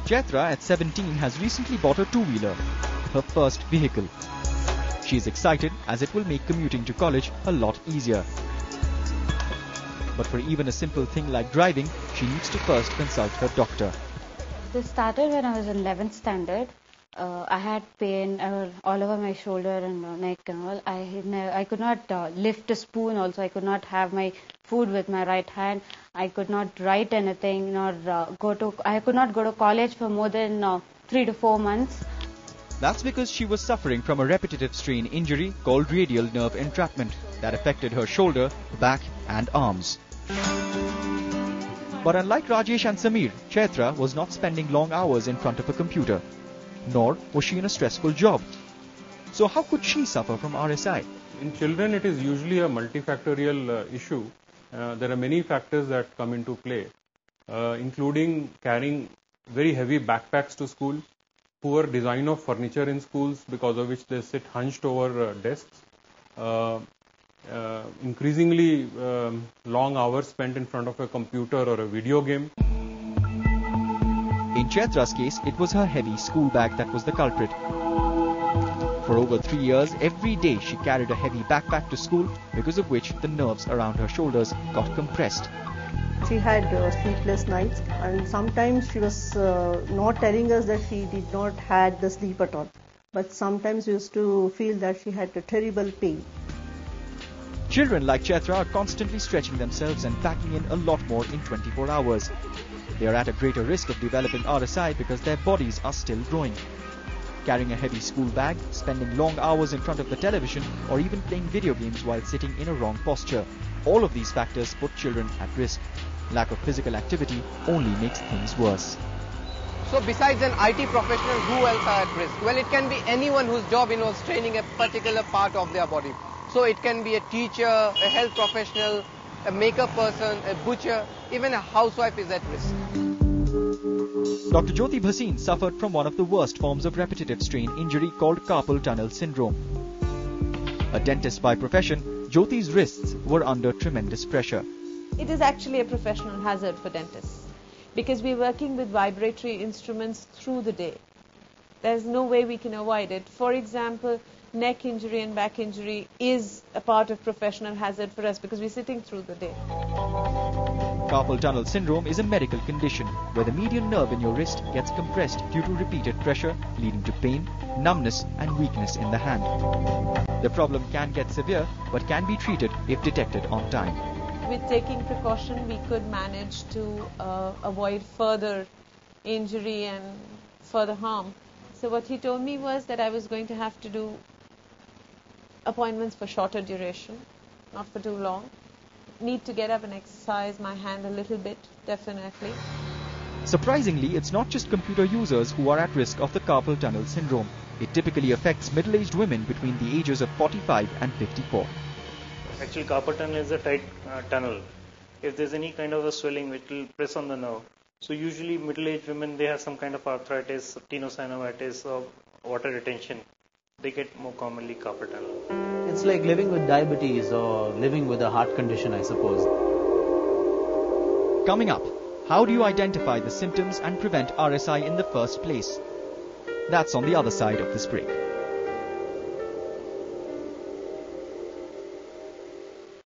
Chaitra at 17 has recently bought a two-wheeler, her first vehicle. She is excited as it will make commuting to college a lot easier. But for even a simple thing like driving, she needs to first consult her doctor. This started when I was in 11th standard. I had pain all over my shoulder and neck and all. I could not lift a spoon also. I could not have my food with my right hand. I could not write anything, nor I could not go to college for more than 3 to 4 months. That's because she was suffering from a repetitive strain injury called radial nerve entrapment that affected her shoulder, back and arms. But unlike Rajesh and Samir, Chaitra was not spending long hours in front of a computer, nor was she in a stressful job. So how could she suffer from RSI? In children, it is usually a multifactorial issue. There are many factors that come into play, including carrying very heavy backpacks to school, poor design of furniture in schools because of which they sit hunched over desks, increasingly long hours spent in front of a computer or a video game. In Chaitra's case, it was her heavy school bag that was the culprit. For over 3 years, every day she carried a heavy backpack to school, because of which the nerves around her shoulders got compressed. She had sleepless nights, and sometimes she was not telling us that she did not had the sleep at all. But sometimes we used to feel that she had a terrible pain. Children like Chaitra are constantly stretching themselves and packing in a lot more in 24 hours. They are at a greater risk of developing RSI because their bodies are still growing. Carrying a heavy school bag, spending long hours in front of the television, or even playing video games while sitting in a wrong posture. All of these factors put children at risk. Lack of physical activity only makes things worse. So besides an IT professional, who else are at risk? Well, it can be anyone whose job involves training a particular part of their body. So it can be a teacher, a health professional, a makeup person, a butcher, even a housewife is at risk. Dr. Jyoti Bhasin suffered from one of the worst forms of repetitive strain injury called carpal tunnel syndrome. A dentist by profession, Jyoti's wrists were under tremendous pressure. It is actually a professional hazard for dentists because we're working with vibratory instruments through the day. There's no way we can avoid it. For example, neck injury and back injury is a part of professional hazard for us because we're sitting through the day. Carpal tunnel syndrome is a medical condition where the median nerve in your wrist gets compressed due to repeated pressure, leading to pain, numbness and weakness in the hand. The problem can get severe but can be treated if detected on time. With taking precaution, we could manage to avoid further injury and further harm. So what he told me was that I was going to have to do appointments for shorter duration, not for too long. Need to get up and exercise my hand a little bit, definitely. Surprisingly, it's not just computer users who are at risk of the carpal tunnel syndrome. It typically affects middle-aged women between the ages of 45 and 54. Actually, carpal tunnel is a tight tunnel. If there's any kind of a swelling which will press on the nerve, so usually middle-aged women, they have some kind of arthritis, tenosynovitis or water retention. They get more commonly carpal tunnel. It's like living with diabetes or living with a heart condition, I suppose. Coming up, how do you identify the symptoms and prevent RSI in the first place? That's on the other side of this break.